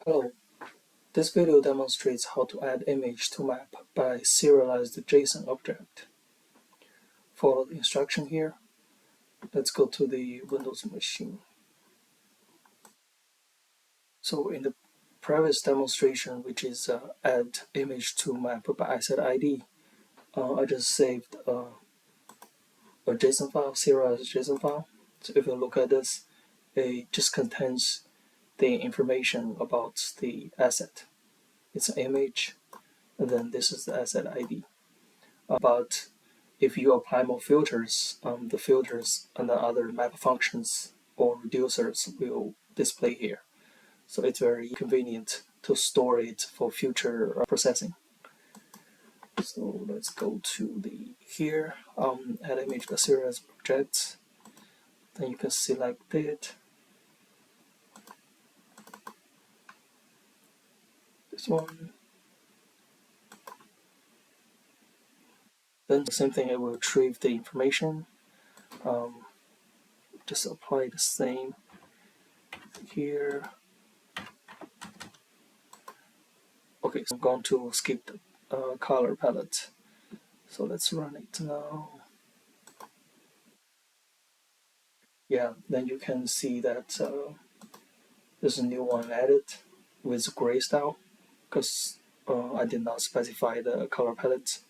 Hello, this video demonstrates how to add image to map by serialized JSON object. Follow the instruction here. Let's go to the Windows machine. So in the previous demonstration, which is add image to map by asset ID, I just saved a JSON file, serialized JSON file. So if you look at this, it just contains the information about the asset. It's an image, and then this is the asset ID. But if you apply more filters, the filters and the other map functions or reducers will display here. So it's very convenient to store it for future processing. So let's go to the here, add image by serialized objects. Then you can select it. This one. Then the same thing, it will retrieve the information. Just apply the same here. Okay, so I'm going to skip the color palette. So let's run it now. Yeah, then you can see that there's a new one added with gray style because I did not specify the color palette.